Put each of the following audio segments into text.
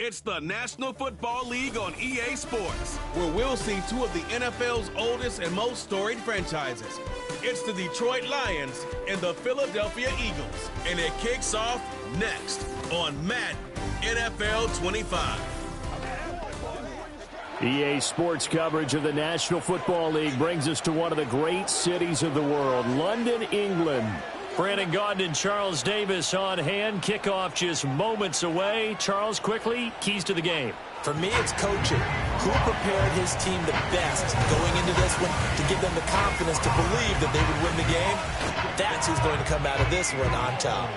It's the National Football League on EA Sports, where we'll see two of the NFL's oldest and most storied franchises. It's the Detroit Lions and the Philadelphia Eagles, and it kicks off next on Madden NFL 25. EA Sports coverage of the National Football League brings us to one of the great cities of the world, London, England. Brandon Gaudin and Charles Davis on hand. Kickoff just moments away. Charles, quickly, keys to the game. For me, it's coaching. Who prepared his team the best going into this one to give them the confidence to believe that they would win the game? That's who's going to come out of this one on top.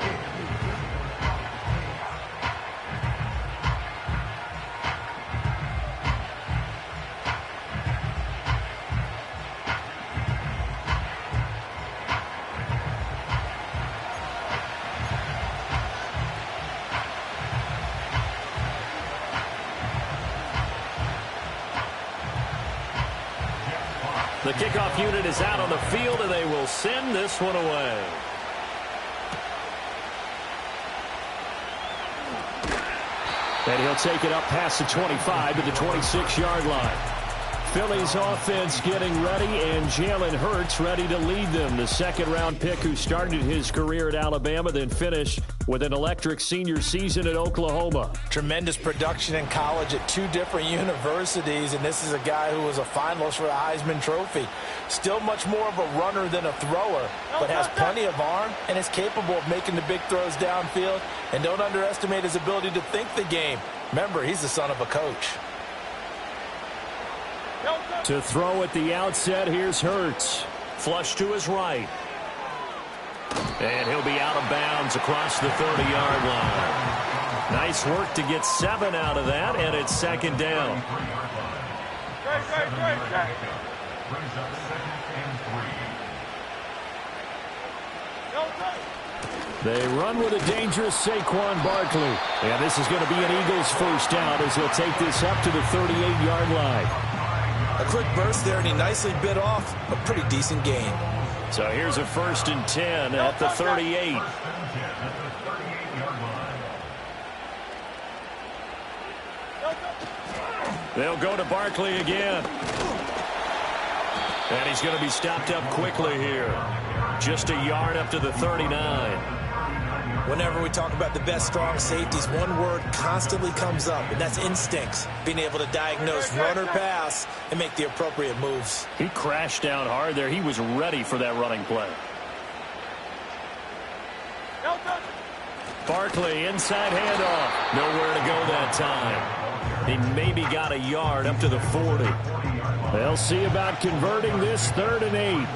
The kickoff unit is out on the field, and they will send this one away. And he'll take it up past the 25 to the 26-yard line. Philly's offense getting ready, and Jalen Hurts ready to lead them. The second-round pick who started his career at Alabama, then finished with an electric senior season at Oklahoma. Tremendous production in college at two different universities, and this is a guy who was a finalist for the Heisman Trophy. Still much more of a runner than a thrower, but has plenty of arm and is capable of making the big throws downfield. And don't underestimate his ability to think the game. Remember, he's the son of a coach. To throw at the outset, here's Hurts. Flush to his right. And he'll be out of bounds across the 30-yard line. Nice work to get 7 out of that, and it's second down. They run with a dangerous Saquon Barkley. And this is going to be an Eagles first down as they'll take this up to the 38-yard line. A quick burst there, and he nicely bit off a pretty decent gain. So here's a 1st and 10 at the 38. They'll go to Barkley again. And he's going to be stopped up quickly here. Just a yard up to the 39. Whenever we talk about the best strong safeties, one word constantly comes up, and that's instincts. Being able to diagnose run or pass and make the appropriate moves. He crashed down hard there. He was ready for that running play. Barkley, inside handoff. Nowhere to go that time. He maybe got a yard up to the 40. They'll see about converting this 3rd and 8.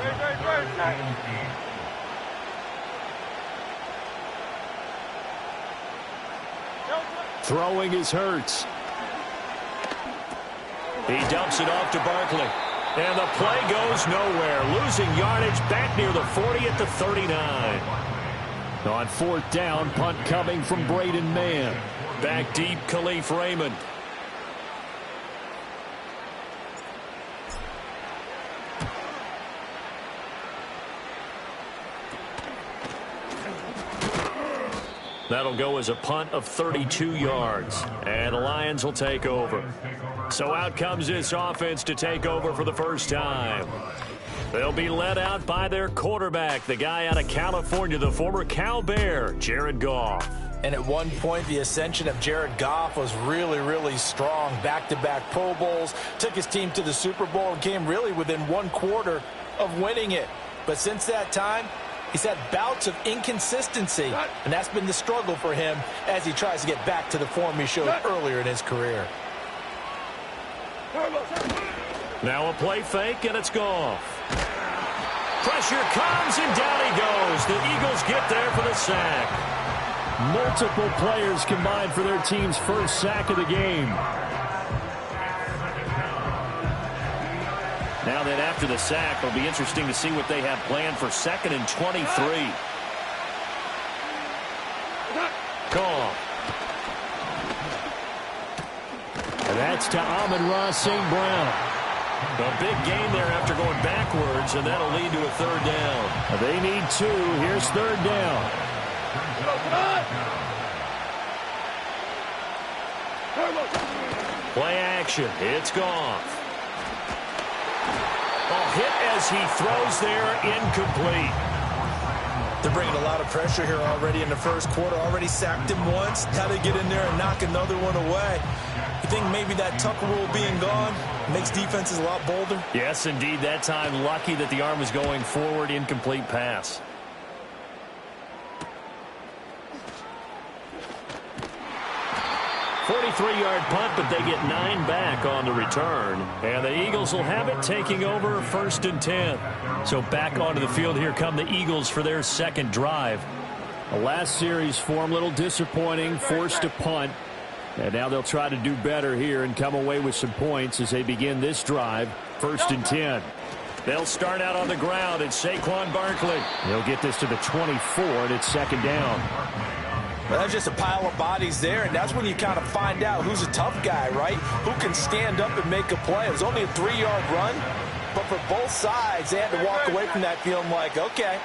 Throwing is Hurts. He dumps it off to Barkley. And the play goes nowhere. Losing yardage back near the 40 at the 39. On 4th down, punt coming from Braden Mann. Back deep, Khalif Raymond. That'll go as a punt of 32 yards. And the Lions will take over. So out comes this offense to take over for the first time. They'll be led out by their quarterback, the guy out of California, the former Cal Bear, Jared Goff. And at one point, the ascension of Jared Goff was really, really strong. Back-to-back Pro Bowls, took his team to the Super Bowl and came really within 1 quarter of winning it. But since that time, he's had bouts of inconsistency, and that's been the struggle for him as he tries to get back to the form he showed earlier in his career. Now a play fake, and it's Goff. Pressure comes, and down he goes. The Eagles get there for the sack. Multiple players combined for their team's first sack of the game. Now then, after the sack, it'll be interesting to see what they have planned for 2nd and 23. Call. And that's to Amon-Ra St. Brown. A big gain there after going backwards, and that'll lead to a 3rd down. They need 2. Here's 3rd down. Play action. It's Goff. Oh, hit as he throws there, incomplete. They're bringing a lot of pressure here already in the first quarter. Already sacked him once. Now they get in there and knock another one away. You think maybe that tuck rule being gone makes defenses a lot bolder? Yes, indeed. That time, lucky that the arm was going forward. Incomplete pass. .43-yard punt, but they get 9 back on the return. And the Eagles will have it, taking over 1st and 10. So back onto the field, here come the Eagles for their second drive. The last series form, a little disappointing, forced to punt. And now they'll try to do better here and come away with some points as they begin this drive, 1st and 10. They'll start out on the ground. It's Saquon Barkley. He'll get this to the 24, and it's 2nd down. Well, that's just a pile of bodies there, and that's when you kind of find out who's a tough guy, right? Who can stand up and make a play. It was only a 3-yard run, but for both sides, they had to walk away from that feeling like, okay,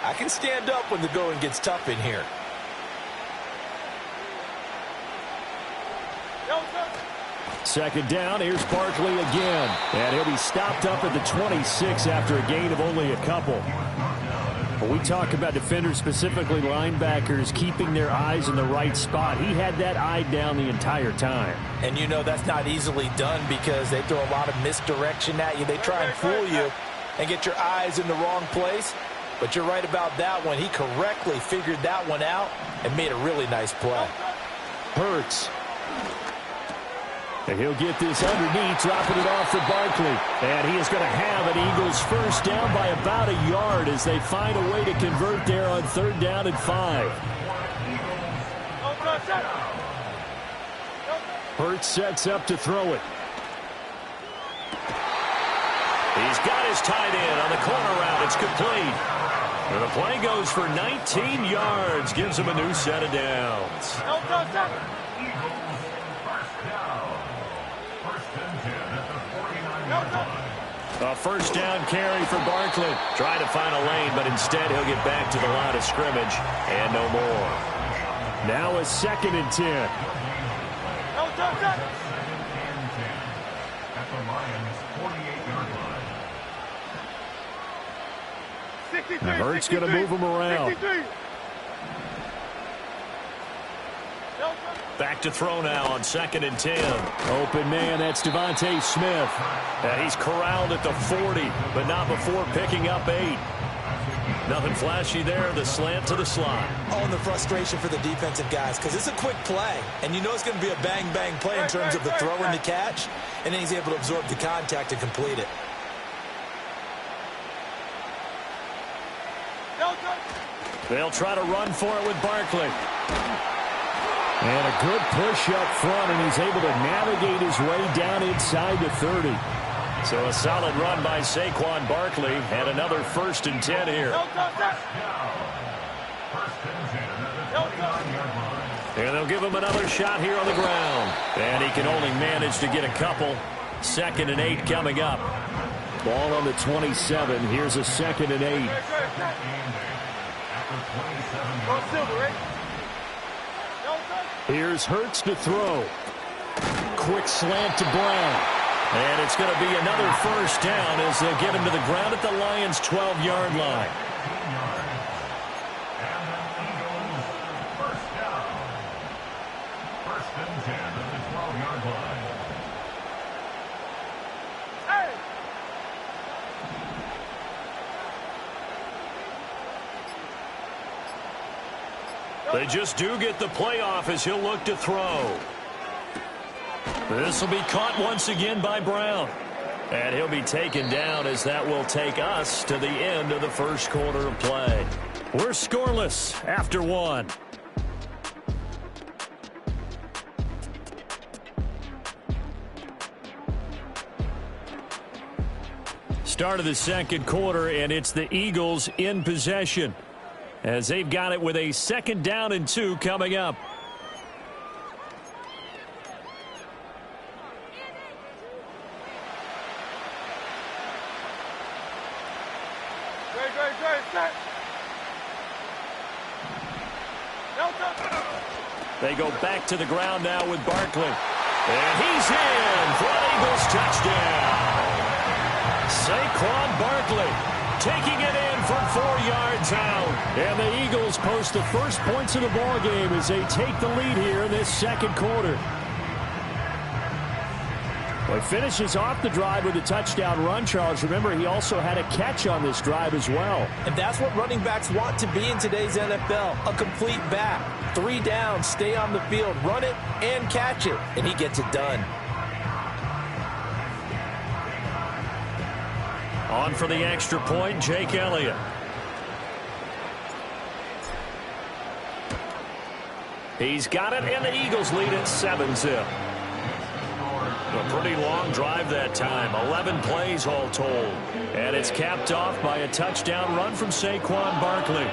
I can stand up when the going gets tough in here. Second down, here's Barkley again. And he'll be stopped up at the 26 after a gain of only a couple. When we talk about defenders, specifically linebackers, keeping their eyes in the right spot, he had that eye down the entire time. And you know that's not easily done because they throw a lot of misdirection at you. They try and fool you and get your eyes in the wrong place. But you're right about that one. He correctly figured that one out and made a really nice play. Hurts. And he'll get this underneath, dropping it off for Barkley. And he is going to have an Eagles first down by about a yard as they find a way to convert there on 3rd down and 5. Hurts sets up to throw it. He's got his tight end on the corner route. It's complete. And the play goes for 19 yards. Gives him a new set of downs. A 1st down carry for Barkley. Trying to find a lane, but instead he'll get back to the line of scrimmage and no more. Now a 2nd and 10. Hurts going to move him around. Back to throw now on 2nd and 10. Open man, that's Devontae Smith. And he's corralled at the 40, but not before picking up 8. Nothing flashy there, the slant to the slot. Oh, and the frustration for the defensive guys, because it's a quick play. And you know it's going to be a bang-bang play in terms of the throw and the catch. And then he's able to absorb the contact and complete it. They'll try to run for it with Barkley. And a good push up front, and he's able to navigate his way down inside the 30. So a solid run by Saquon Barkley, and another 1st and 10 here. And they'll give him another shot here on the ground. And he can only manage to get a couple. 2nd and 8 coming up. Ball on the 27. Here's a 2nd and 8. Here's Hurts to throw. Quick slant to Brown. And it's going to be another 1st down as they'll get him to the ground at the Lions' 12-yard line. They just do get the playoff as he'll look to throw. This will be caught once again by Brown. And he'll be taken down as that will take us to the end of the first quarter of play. We're scoreless after 1. Start of the second quarter, and it's the Eagles in possession, as they've got it with a 2nd down and 2 coming up. They go back to the ground now with Barkley. And he's in for an Eagles touchdown. Saquon Barkley taking it in from 4 yards out. And the Eagles post the first points of the ball game as they take the lead here in this second quarter. Well, he finishes off the drive with a touchdown run, Charles. Remember, he also had a catch on this drive as well. And that's what running backs want to be in today's NFL, a complete back. 3 downs, stay on the field, run it, and catch it. And he gets it done. On for the extra point, Jake Elliott. He's got it, and the Eagles lead at 7-zip. A pretty long drive that time, 11 plays all told. And it's capped off by a touchdown run from Saquon Barkley.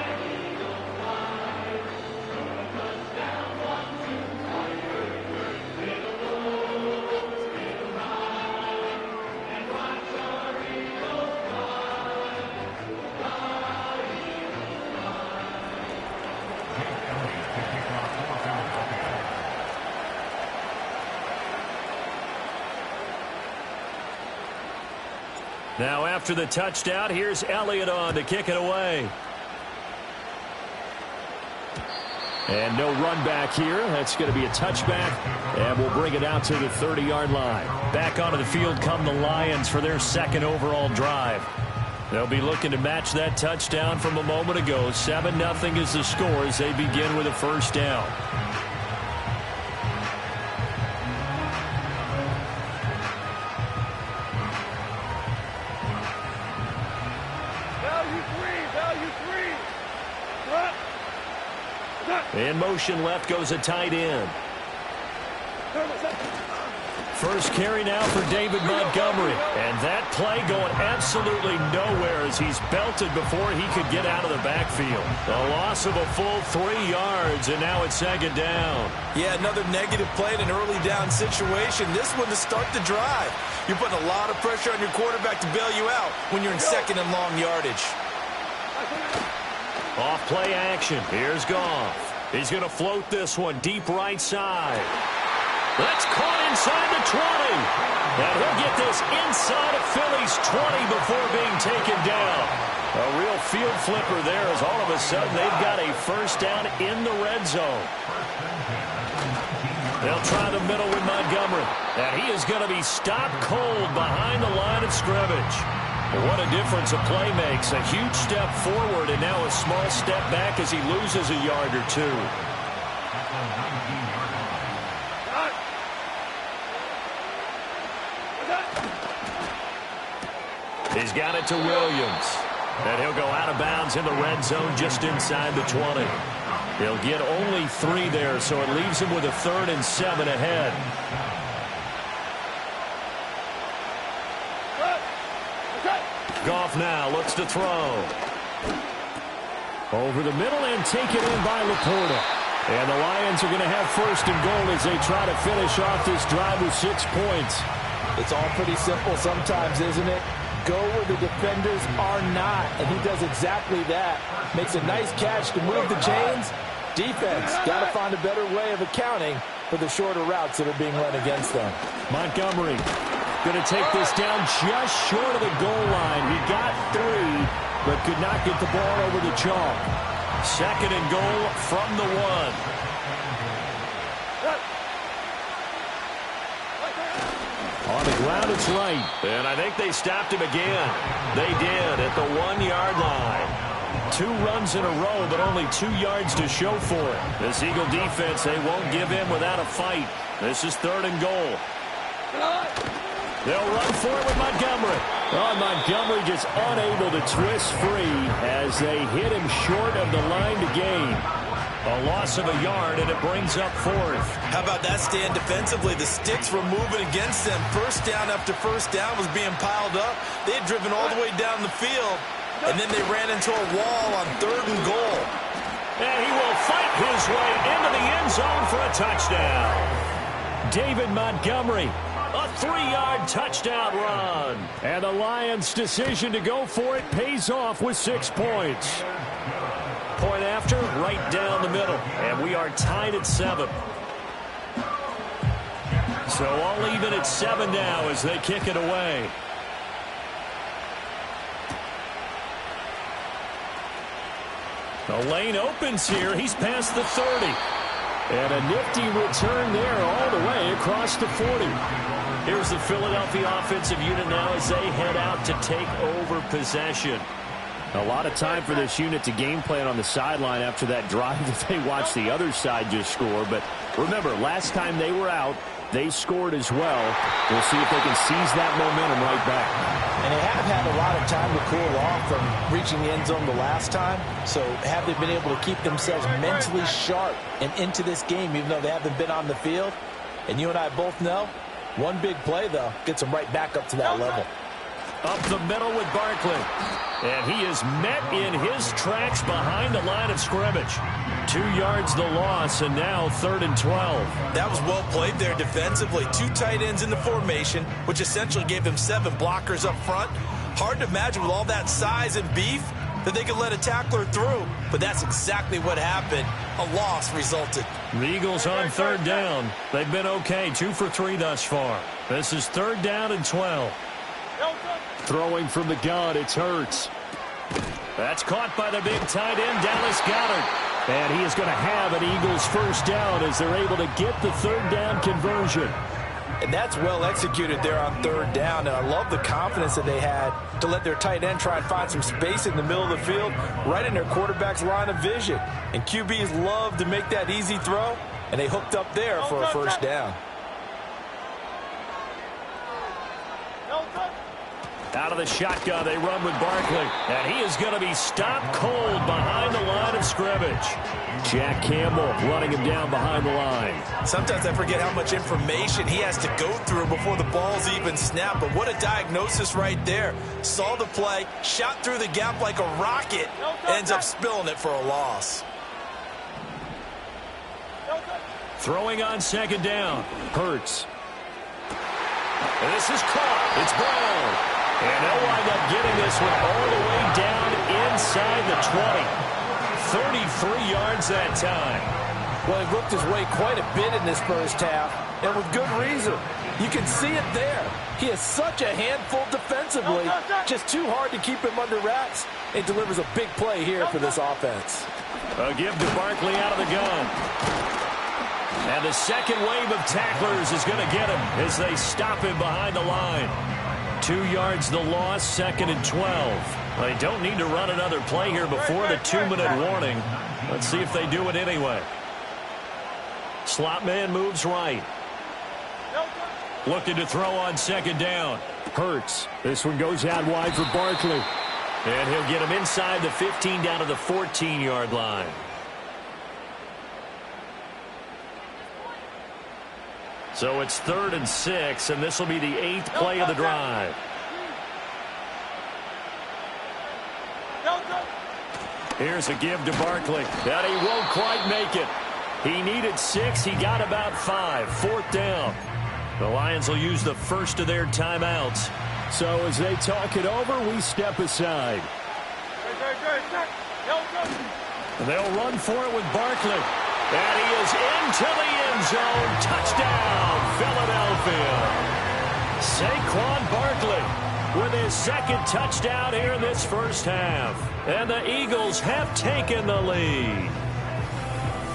Now after the touchdown, here's Elliott on to kick it away. And no run back here. That's going to be a touchback, and we'll bring it out to the 30-yard line. Back onto the field come the Lions for their second overall drive. They'll be looking to match that touchdown from a moment ago. 7-0 is the score as they begin with a first down. In motion left goes a tight end. First carry now for David Montgomery. And that play going absolutely nowhere as he's belted before he could get out of the backfield. A loss of a full 3 yards, and now it's second down. Yeah, another negative play in an early down situation. This one to start the drive. You're putting a lot of pressure on your quarterback to bail you out when you're in second and long yardage. Off play action. Here's Goff. He's going to float this one deep right side. That's caught inside the 20. And he'll get this inside of Philly's 20 before being taken down. A real field flipper there as all of a sudden they've got a first down in the red zone. They'll try the middle with Montgomery. And he is going to be stopped cold behind the line of scrimmage. What a difference a play makes. A huge step forward and now a small step back as he loses a yard or two. He's got it to Williams. And he'll go out of bounds in the red zone just inside the 20. He'll get only 3 there, so it leaves him with a 3rd and 7 ahead. Goff now looks to throw. Over the middle and taken in by Laporta. And the Lions are going to have first and goal as they try to finish off this drive with 6 points. It's all pretty simple sometimes, isn't it? Go where the defenders are not, and he does exactly that. Makes a nice catch to move the chains. Defense got to find a better way of accounting for the shorter routes that are being run against them. Montgomery going to take this down just short of the goal line. He got 3, but could not get the ball over the chalk. Second and goal from the 1. On the ground, it's right. And I think they stopped him again. They did at the 1-yard line. 2 runs in a row, but only 2 yards to show for it. This Eagle defense, they won't give in without a fight. This is 3rd and goal. They'll run for it with Montgomery. Oh, Montgomery just unable to twist free as they hit him short of the line to gain. A loss of a yard, and it brings up 4th. How about that stand defensively? The sticks were moving against them. First down after first down was being piled up. They had driven all the way down the field, and then they ran into a wall on 3rd and goal. And he will fight his way into the end zone for a touchdown. David Montgomery, a 3-yard touchdown run. And the Lions' decision to go for it pays off with 6 points. Point after, right down the middle. And we are tied at 7. So all even at 7 now as they kick it away. The lane opens here. He's past the 30. And a nifty return there all the way across the 40. Here's the Philadelphia offensive unit now as they head out to take over possession. A lot of time for this unit to game plan on the sideline after that drive that they watched the other side just score. But remember, last time they were out, they scored as well. We'll see if they can seize that momentum right back. And they have had a lot of time to cool off from reaching the end zone the last time. So have they been able to keep themselves mentally sharp and into this game, even though they haven't been on the field? And you and I both know, one big play, though, gets them right back up to that level. Up the middle with Barkley. And he is met in his tracks behind the line of scrimmage. 2 yards the loss, and now 3rd and 12. That was well played there defensively. 2 tight ends in the formation, which essentially gave them 7 blockers up front. Hard to imagine with all that size and beef that they could let a tackler through. But that's exactly what happened. A loss resulted. The Eagles on 3rd down. They've been okay, 2 for 3 thus far. This is 3rd down and 12. Throwing from the gun, it's Hurts. That's caught by the big tight end, Dallas Goedert. And he is going to have an Eagles first down as they're able to get the 3rd down conversion. And that's well executed there on 3rd down. And I love the confidence that they had to let their tight end try and find some space in the middle of the field, right in their quarterback's line of vision. And QBs love to make that easy throw, and they hooked up there for a first down. Out of the shotgun, they run with Barkley. And he is going to be stopped cold behind the line of scrimmage. Jack Campbell running him down behind the line. Sometimes I forget how much information he has to go through before the ball's even snapped. But what a diagnosis right there. Saw the play, shot through the gap like a rocket, ends up spilling it for a loss. Throwing on 2nd down. Hurts. And this is caught. It's Brown. And they'll wind up getting this one all the way down inside the 20. 33 yards that time. Well, he looked his way quite a bit in this first half, and with good reason. You can see it there. He is such a handful defensively, just too hard to keep him under wraps. It delivers a big play here for this offense. A give to Barkley out of the gun. And the second wave of tacklers is going to get him as they stop him behind the line. 2 yards the loss, 2nd and 12. They don't need to run another play here before the 2-minute warning. Let's see if they do it anyway. Slot man moves right. Looking to throw on 2nd down. Hurts. This one goes out wide for Barkley. And he'll get him inside the 15 down to the 14-yard line. So it's 3rd and 6, and this will be the 8th play of the drive. Here's a give to Barkley. And he won't quite make it. He needed 6. He got about 5. 4th down. The Lions will use the first of their timeouts. So as they talk it over, we step aside. They'll run for it with Barkley. And he is into the end zone. Touchdown, Philadelphia. Saquon Barkley with his 2nd touchdown here in this first half. And the Eagles have taken the lead.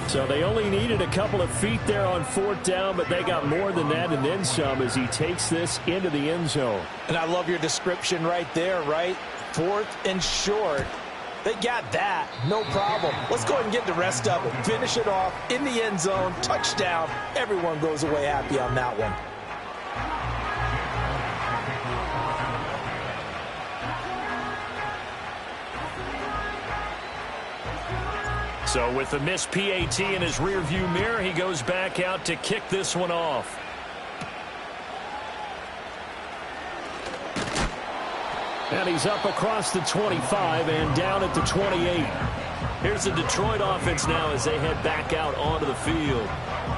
So they only needed a couple of feet there on 4th down, but they got more than that and then some as he takes this into the end zone. And I love your description right there, right? 4th and short. They got that. No problem. Let's go ahead and get the rest of it. Finish it off in the end zone. Touchdown. Everyone goes away happy on that one. So with the missed PAT in his rearview mirror, he goes back out to kick this one off. And he's up across the 25 and down at the 28. Here's the Detroit offense now as they head back out onto the field.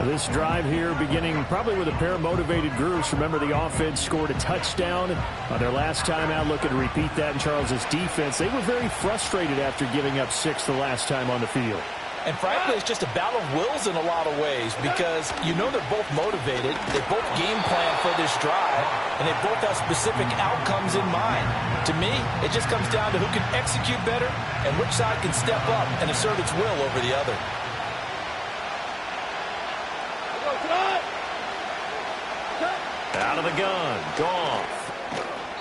This drive here beginning probably with a pair of motivated groups. Remember, the offense scored a touchdown on their last time out. Looking to repeat that in Charles's defense. They were very frustrated after giving up 6 the last time on the field. And frankly, it's just a battle of wills in a lot of ways because you know they're both motivated. They both game plan for this drive, and they both have specific outcomes in mind. To me, it just comes down to who can execute better and which side can step up and assert its will over the other. Out of the gun, Goff.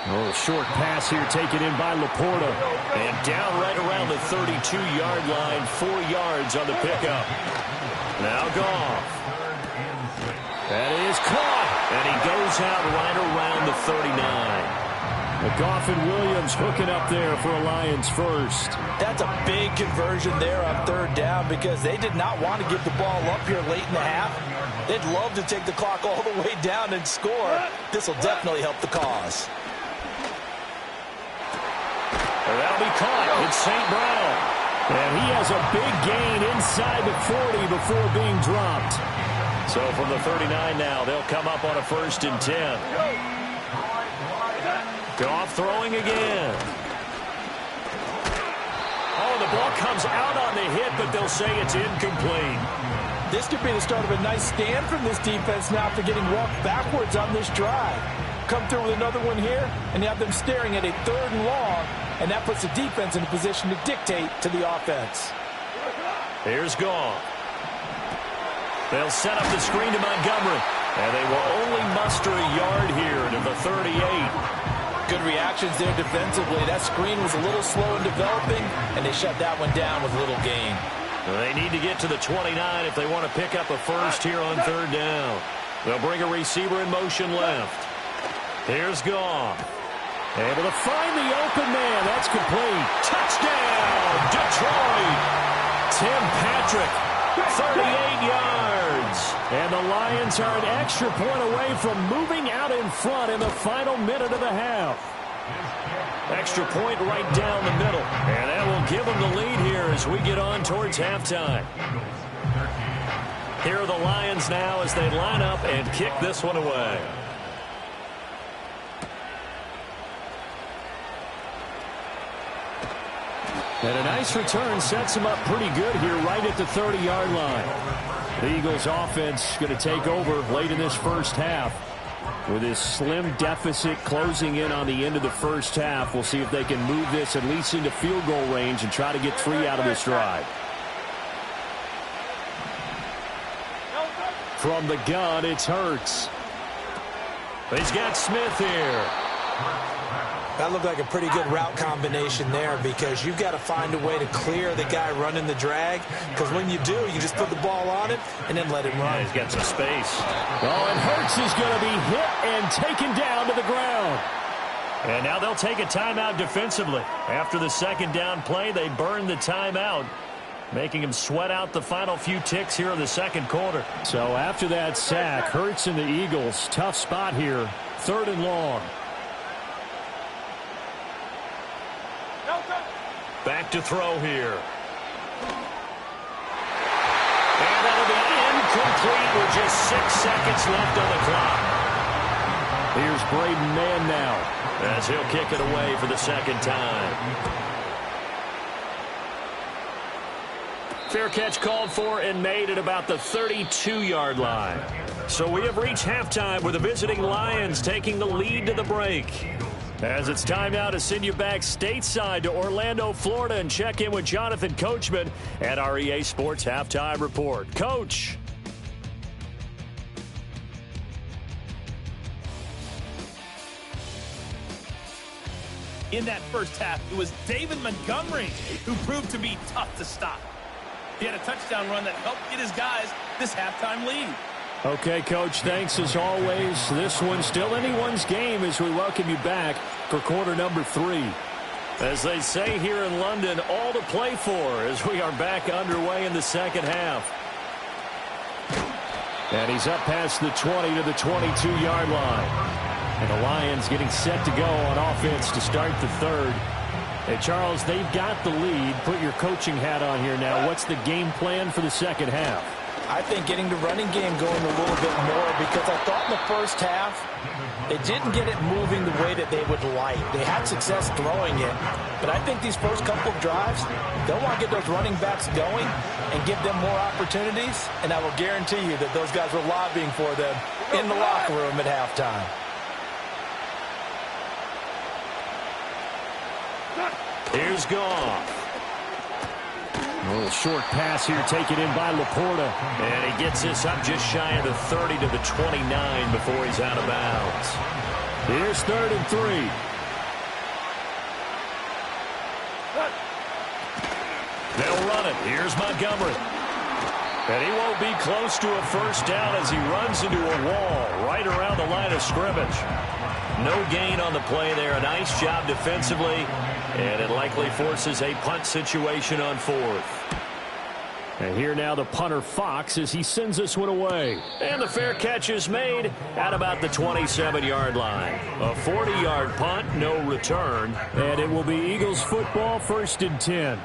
Oh, short pass here taken in by Laporta. And down right around the 32-yard line, 4 yards on the pickup. Now Goff. That is caught. And he goes out right around the 39. Goff and Williams hooking up there for a Lions first. That's a big conversion there on third down because they did not want to give the ball up here late in the half. They'd love to take the clock all the way down and score. This will definitely help the cause. And that'll be caught. It's St. Brown. And he has a big gain inside the 40 before being dropped. So from the 39 now, they'll come up on a 1st and 10. Goff throwing again. Oh, the ball comes out on the hit, but they'll say it's incomplete. This could be the start of a nice stand from this defense now after getting walked backwards on this drive. Come through with another one here, and you have them staring at a 3rd and long, and that puts the defense in a position to dictate to the offense. Here's Goff. They'll set up the screen to Montgomery, and they will only muster a yard here to the 38. Good reactions there defensively. That screen was a little slow in developing, and they shut that one down with little gain. They need to get to the 29 if they want to pick up a first here on 3rd down. They'll bring a receiver in motion left. Here's Goff. Able to find the open man. That's complete. Touchdown, Detroit. Tim Patrick, 38 yards. And the Lions are an extra point away from moving out in front in the final minute of the half. Extra point right down the middle. And that will give them the lead here as we get on towards halftime. Here are the Lions now as they line up and kick this one away. And a nice return sets him up pretty good here right at the 30-yard line. The Eagles offense going to take over late in this first half. With his slim deficit closing in on the end of the first half, we'll see if they can move this at least into field goal range and try to get 3 out of this drive. From the gun, it's Hurts. He's got Smith here. That looked like a pretty good route combination there because you've got to find a way to clear the guy running the drag, because when you do, you just put the ball on him and then let him run. Yeah, he's got some space. Oh, and Hurts is going to be hit and taken down to the ground. And now they'll take a timeout defensively. After the 2nd down play, they burn the timeout, making him sweat out the final few ticks here in the 2nd quarter. So after that sack, Hurts and the Eagles, tough spot here, 3rd and long. Back to throw here. And that'll be incomplete with just 6 seconds left on the clock. Here's Braden Mann now, as he'll kick it away for the 2nd time. Fair catch called for and made at about the 32-yard line. So we have reached halftime with the visiting Lions taking the lead to the break. As it's time now to send you back stateside to Orlando, Florida, and check in with Jonathan Coachman at our EA Sports Halftime Report. Coach. In that first half, it was David Montgomery who proved to be tough to stop. He had a touchdown run that helped get his guys this halftime lead. Okay, Coach, thanks as always. This one's still anyone's game as we welcome you back for quarter number 3. As they say here in London, all to play for as we are back underway in the 2nd half. And he's up past the 20 to the 22-yard line. And the Lions getting set to go on offense to start the 3rd. Hey, Charles, they've got the lead. Put your coaching hat on here now. What's the game plan for the 2nd half? I think getting the running game going a little bit more, because I thought in the first half they didn't get it moving the way that they would like. They had success throwing it, but I think these first couple of drives, they'll want to get those running backs going and give them more opportunities, and I will guarantee you that those guys were lobbying for them in the locker room at halftime. Here's Goff. A little short pass here taken in by Laporta. And he gets this up just shy of the 30 to the 29 before he's out of bounds. Here's 3rd and 3. They'll run it. Here's Montgomery. And he won't be close to a first down as he runs into a wall right around the line of scrimmage. No gain on the play there. A nice job defensively. And it likely forces a punt situation on 4th. And here now the punter Fox as he sends this one away. And the fair catch is made at about the 27-yard line. A 40-yard punt, no return. And it will be Eagles football, 1st and 10.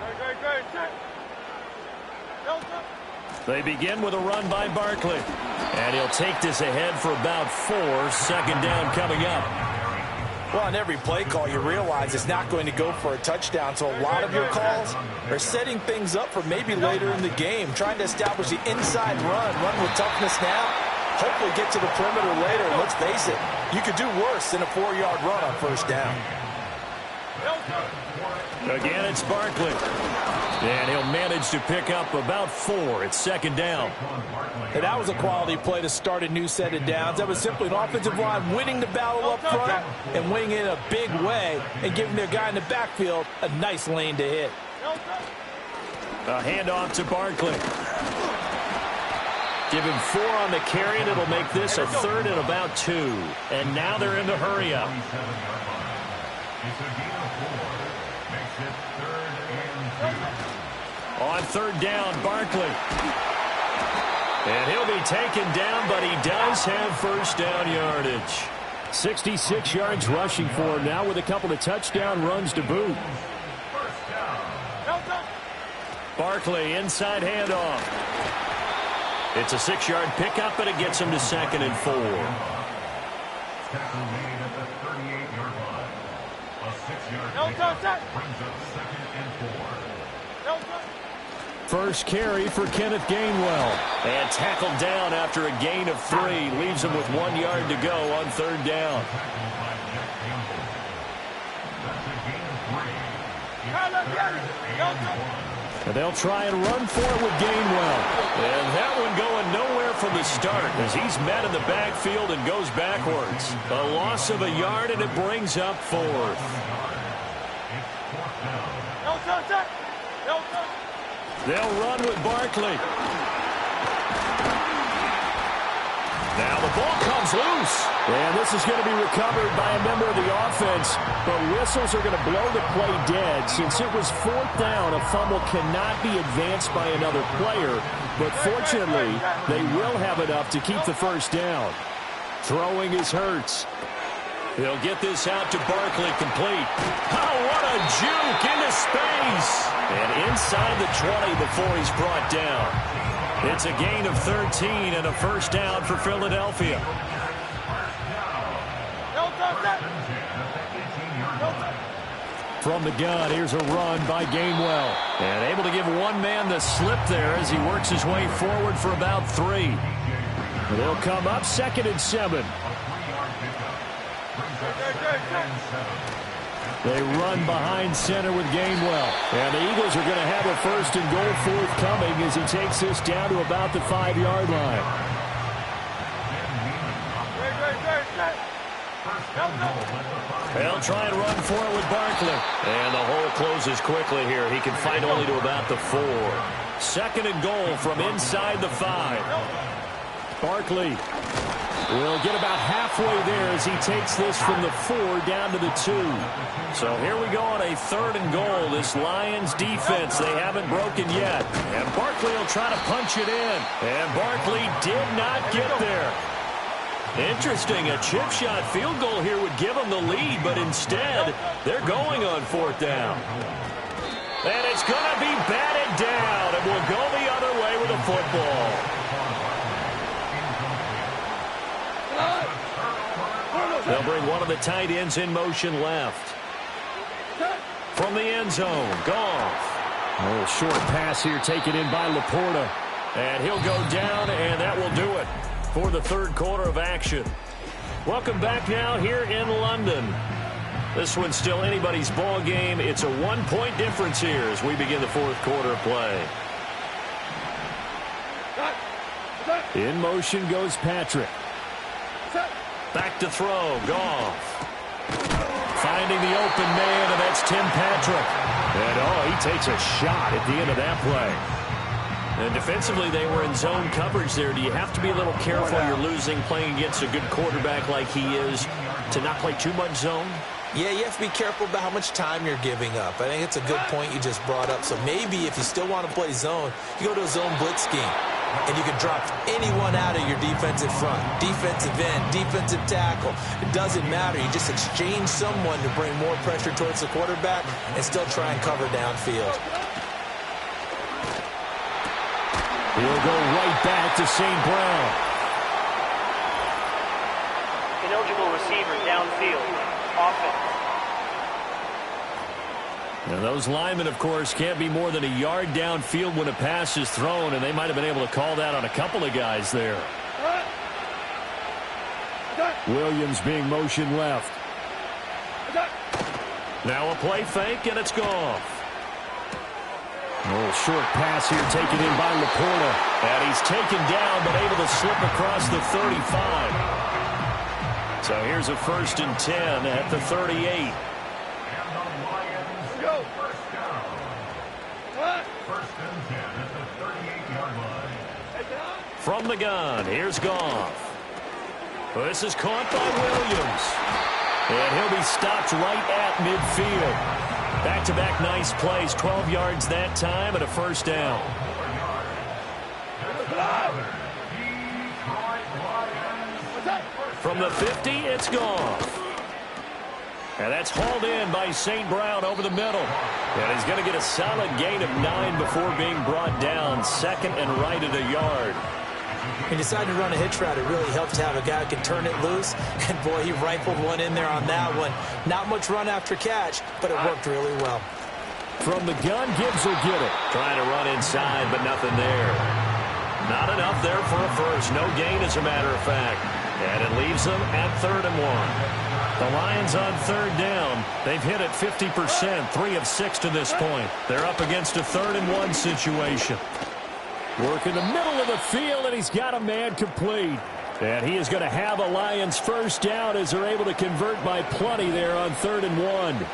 They begin with a run by Barkley. And he'll take this ahead for about 4. 2nd down coming up. Well, on every play call, you realize it's not going to go for a touchdown, so a lot of your calls are setting things up for maybe later in the game, trying to establish the inside run with toughness now, hopefully get to the perimeter later. And let's face it, you could do worse than a 4-yard run on 1st down. Again, it's Barkley. And he'll manage to pick up about 4. It's 2nd down. And that was a quality play to start a new set of downs. That was simply an offensive line winning the battle up front and winning it in a big way and giving their guy in the backfield a nice lane to hit. A handoff to Barkley. Give him 4 on the carry, and it'll make this a 3rd and about 2. And now they're in the hurry-up. On 3rd down, Barkley. And he'll be taken down, but he does have first down yardage. 66 yards rushing for him now with a couple of touchdown runs to boot. Barkley, inside handoff. It's a 6-yard pickup, and it gets him to 2nd and 4. First carry for Kenneth Gainwell. And tackled down after a gain of 3. Leaves him with 1 yard to go on 3rd down. And they'll try and run for it with Gainwell. And that one going nowhere from the start as he's met in the backfield and goes backwards. A loss of a yard, and it brings up 4th. They'll run with Barkley. Now the ball comes loose. And this is going to be recovered by a member of the offense. But whistles are going to blow the play dead. Since it was 4th down, a fumble cannot be advanced by another player. But fortunately, they will have enough to keep the first down. Throwing is Hurts. They'll get this out to Barkley, complete. Oh, what a juke into space. And inside the 20 before he's brought down. It's a gain of 13 and a first down for Philadelphia. From the gun, here's a run by Gainwell. And able to give one man the slip there as he works his way forward for about 3. They'll come up 2nd and 7. They run behind center with Gainwell. And the Eagles are going to have a 1st and goal forthcoming as he takes this down to about the 5-yard line. They'll try and run for it with Barkley. And the hole closes quickly here. He can fight only to about the 4. 2nd and goal from inside the 5. Barkley will get about halfway there as he takes this from the 4 down to the 2. So here we go on a 3rd and goal. This Lions defense, they haven't broken yet. And Barkley will try to punch it in. And Barkley did not get there. Interesting, a chip shot field goal here would give them the lead, but instead, they're going on 4th down. And it's going to be batted down, and we'll go the other way with the football. Montgomery, one of the tight ends in motion left. From the end zone, Goff. A little short pass here taken in by Laporta. And he'll go down, and that will do it for the third quarter of action. Welcome back now here in London. This one's still anybody's ball game. It's a 1-point difference here as we begin the fourth quarter of play. In motion goes Patrick. Back to throw, Goff. Finding the open man, and that's Tim Patrick. And, he takes a shot at the end of that play. And defensively, they were in zone coverage there. Do you have to be a little careful you're losing playing against a good quarterback like he is to not play too much zone? Yeah, you have to be careful about how much time you're giving up. I think it's a good point you just brought up. So maybe if you still want to play zone, you go to a zone blitz scheme. And you can drop anyone out of your defensive front, defensive end, defensive tackle. It doesn't matter. You just exchange someone to bring more pressure towards the quarterback and still try and cover downfield. He'll go right back to St. Brown. Ineligible receiver downfield. Offense. Now those linemen, of course, can't be more than a yard downfield when a pass is thrown, and they might have been able to call that on a couple of guys there. Williams being motion left. Now a play fake, and it's Goff. A little short pass here taken in by Laporta. And he's taken down, but able to slip across the 35. So here's a 1st and 10 at the 38. From the gun, here's Goff. This is caught by Williams. And he'll be stopped right at midfield. Back-to-back nice plays, 12 yards that time and a 1st down. From the 50, it's Goff. And that's hauled in by St. Brown over the middle. And he's going to get a solid gain of 9 before being brought down. 2nd and right at a yard. He decided to run a hitch route. It really helps to have a guy who can turn it loose. And, boy, he rifled one in there on that one. Not much run after catch, but it worked really well. From the gun, Gibbs will get it. Trying to run inside, but nothing there. Not enough there for a first. No gain, as a matter of fact. And it leaves them at 3rd and 1. The Lions on 3rd down. They've hit it 50%, 3 of 6 to this point. They're up against a 3rd and 1 situation. Work in the middle of the field, and he's got a man complete. And he is going to have a Lions 1st down as they're able to convert by plenty there on 3rd and 1.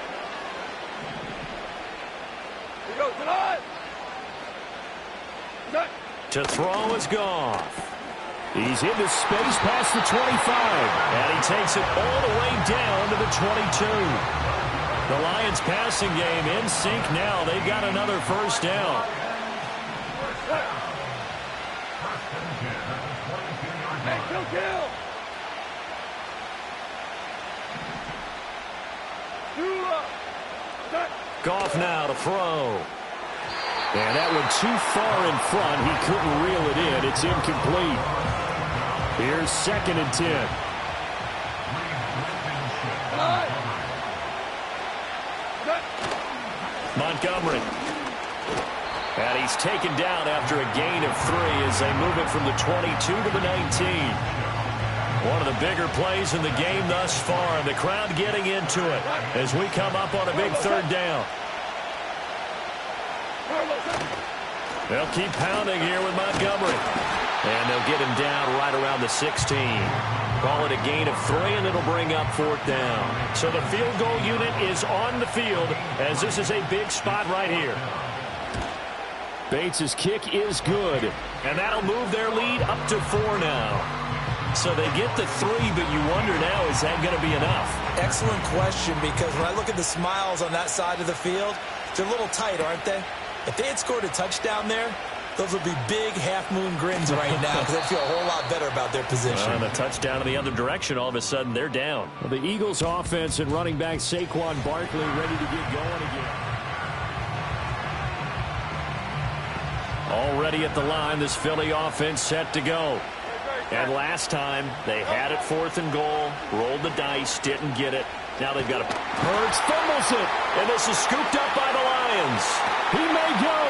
To throw is Goff. He's into space past the 25. And he takes it all the way down to the 22. The Lions passing game in sync now. They've got another 1st down. Goff now to throw. And that one too far in front. He couldn't reel it in. It's incomplete. Here's 2nd and 10. Montgomery. And he's taken down after a gain of 3 as they move it from the 22 to the 19. One of the bigger plays in the game thus far. The crowd getting into it as we come up on a big 3rd down. They'll keep pounding here with Montgomery. And they'll get him down right around the 16. Call it a gain of 3, and it'll bring up 4th down. So the field goal unit is on the field as this is a big spot right here. Bates' kick is good. And that'll move their lead up to 4 now. So they get the 3, but you wonder now, is that going to be enough? Excellent question, because when I look at the smiles on that side of the field, they're a little tight, aren't they? If they had scored a touchdown there, those would be big half-moon grins right now because they feel a whole lot better about their position. And a touchdown in the other direction, all of a sudden they're down. Well, the Eagles offense and running back Saquon Barkley ready to get going again. Already at the line, this Philly offense set to go. And last time, they had it 4th and goal, rolled the dice, didn't get it. Now they've got a... Hurts fumbles it. And this is scooped up by the Lions. He may go.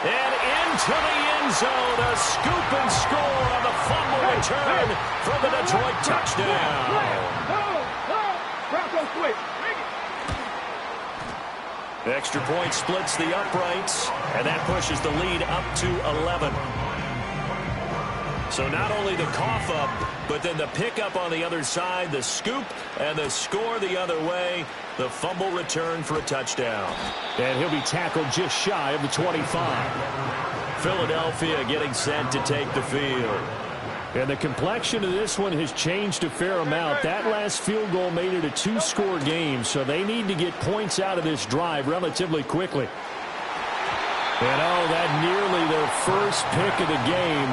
And into the end zone, a scoop and score on the fumble return for the Detroit touchdown. Extra point splits the uprights, and that pushes the lead up to 11. So not only the cough up, but then the pickup on the other side, the scoop, and the score the other way, the fumble return for a touchdown. And he'll be tackled just shy of the 25. Philadelphia getting set to take the field. And the complexion of this one has changed a fair amount. That last field goal made it a 2-score game, so they need to get points out of this drive relatively quickly. And that nearly their first pick of the game,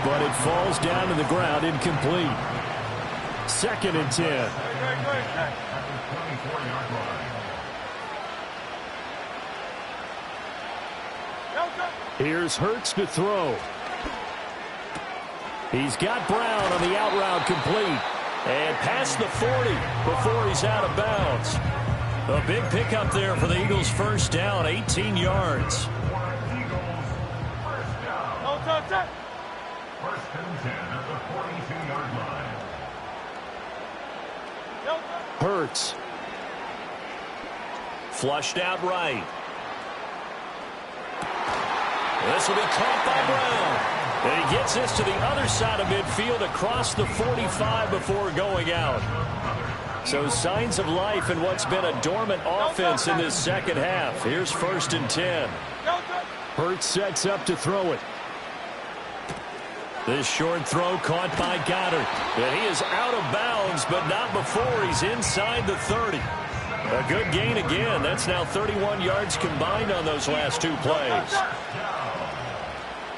but it falls down to the ground incomplete. 2nd and 10. Here's Hurts to throw. He's got Brown on the out route complete. And past the 40 before he's out of bounds. A big pickup there for the Eagles' first down, 18 yards. First and 10 at the 42-yard line. Hurts. Flushed out right. This will be caught by Brown. And he gets this to the other side of midfield across the 45 before going out. So signs of life in what's been a dormant offense in this second half. Here's 1st and 10. Hurts sets up to throw it. This short throw caught by Goddard. And he is out of bounds, but not before he's inside the 30. A good gain again. That's now 31 yards combined on those last 2 plays.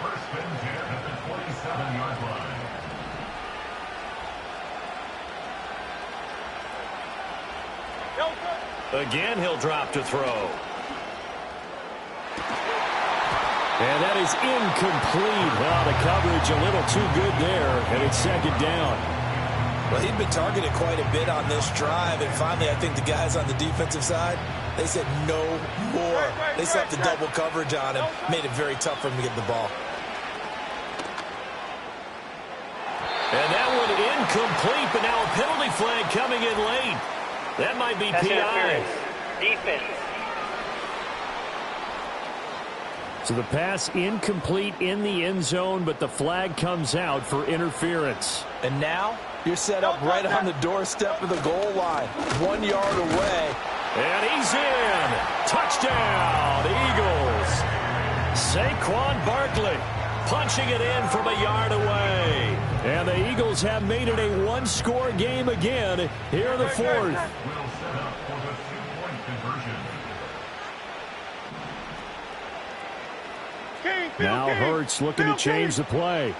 First and 10 at the 27-yard line. Again, he'll drop to throw. And that is incomplete. Well, the coverage a little too good there, and it's 2nd down. Well, he'd been targeted quite a bit on this drive, and finally I think the guys on the defensive side, they said no more. They set the double coverage on him, made it very tough for him to get the ball. And that one incomplete, but now a penalty flag coming in late. That might be PI. Defense. So the pass incomplete in the end zone, but the flag comes out for interference. And now you're set up right on the doorstep of the goal line, 1 yard away. And he's in. Touchdown, Eagles. Saquon Barkley punching it in from a yard away. And the Eagles have made it a 1-score game again here in the 4th. Will set up for the 2-point conversion. Now Hurts looking to change the play.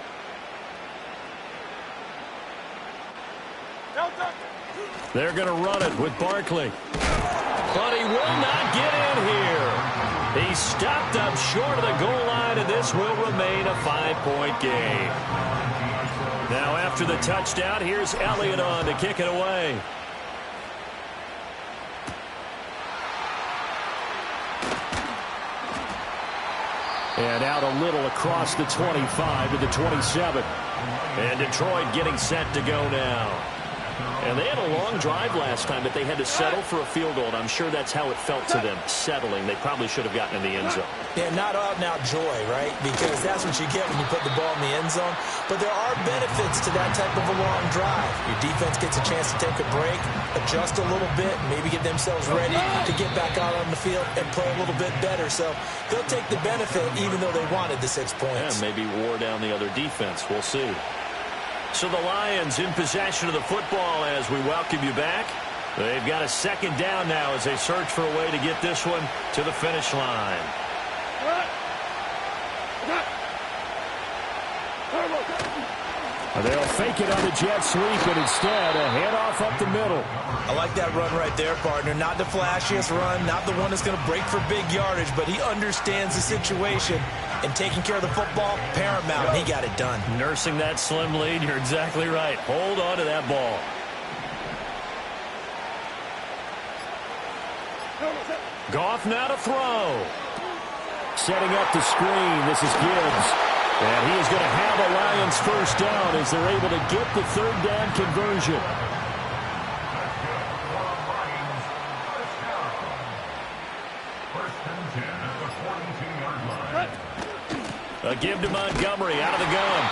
They're going to run it with Barkley. But he will not get in here. He's stopped up short of the goal line, and this will remain a 5-point game. Now after the touchdown, here's Elliott on to kick it away. And out a little across the 25 to the 27. And Detroit getting set to go now. And they had a long drive last time, but they had to settle for a field goal, and I'm sure that's how it felt to them, settling. They probably should have gotten in the end zone. Yeah, not out-and-out joy, right? Because that's what you get when you put the ball in the end zone. But there are benefits to that type of a long drive. Your defense gets a chance to take a break, adjust a little bit, maybe get themselves ready to get back out on the field and play a little bit better. So they'll take the benefit even though they wanted the 6 points. Yeah, maybe wore down the other defense. We'll see. So the Lions in possession of the football as we welcome you back. They've got a 2nd down now as they search for a way to get this one to the finish line. They'll fake it on the jet sweep, and instead a handoff up the middle. I like that run right there, partner. Not the flashiest run, not the one that's going to break for big yardage, but he understands the situation, and taking care of the football, paramount, and he got it done. Nursing that slim lead, you're exactly right. Hold on to that ball. Goff now to throw. Setting up the screen, this is Gibbs. And he is going to have a Lions first down as they're able to get the third down conversion. A give to Montgomery out of the gun.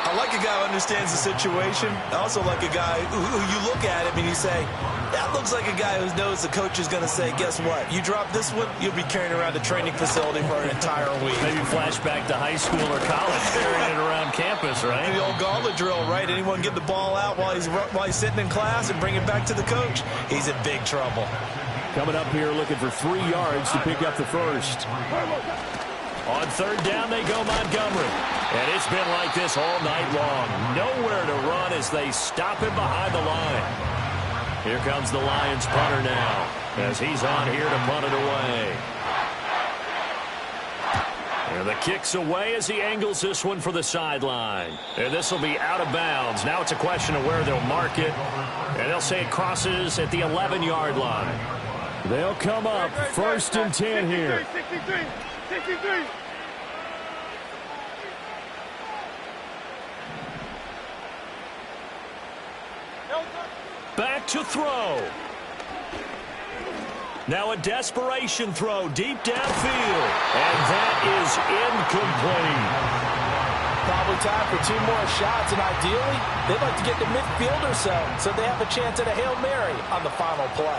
I like a guy who understands the situation. I also like a guy who you look at him and you say, that looks like a guy who knows the coach is going to say, guess what? You drop this one, you'll be carrying around the training facility for an entire week. Maybe flashback to high school or college, carrying it around campus, right? The old gauntlet drill, right? Anyone get the ball out while he's sitting in class and bring it back to the coach? He's in big trouble. Coming up here looking for 3 yards to pick up the first. On third down, they go Montgomery. And it's been like this all night long. Nowhere to run as they stop him behind the line. Here comes the Lions punter now as he's on here to punt it away. And the kick's away as he angles this one for the sideline. And this will be out of bounds. Now it's a question of where they'll mark it. And they'll say it crosses at the 11-yard line. They'll come up first and 10 here. 63. Back to throw. Now a desperation throw deep downfield. And that is incomplete. Probably time for 2 more shots, and ideally, they'd like to get to midfield or so they have a chance at a Hail Mary on the final play.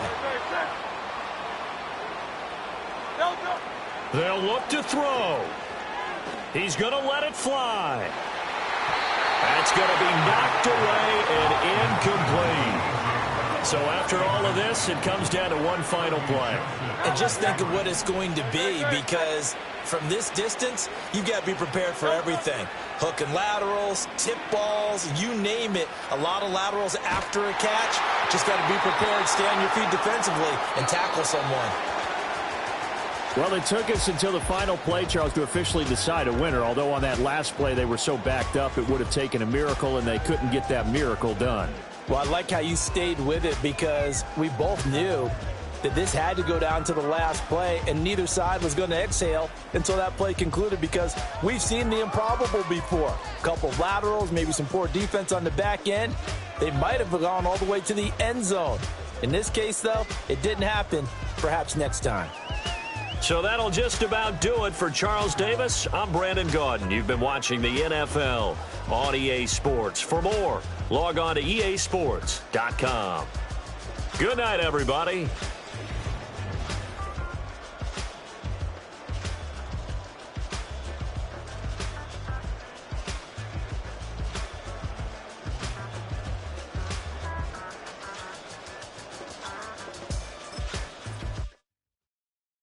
They'll look to throw. He's going to let it fly. That's going to be knocked away and incomplete. So after all of this, it comes down to one final play. And just think of what it's going to be, because from this distance, you've got to be prepared for everything. Hook and laterals, tip balls, you name it. A lot of laterals after a catch. Just got to be prepared, stay on your feet defensively, and tackle someone. Well, it took us until the final play, Charles, to officially decide a winner. Although on that last play they were so backed up, it would have taken a miracle, and they couldn't get that miracle done. Well, I like how you stayed with it, because we both knew that this had to go down to the last play, and neither side was going to exhale until that play concluded, because we've seen the improbable before. A couple of laterals, maybe some poor defense on the back end. They might have gone all the way to the end zone. In this case, though, it didn't happen. Perhaps next time. So that'll just about do it for Charles Davis. I'm Brandon Gaudin. You've been watching the NFL on EA Sports. For more, log on to easports.com. Good night, everybody.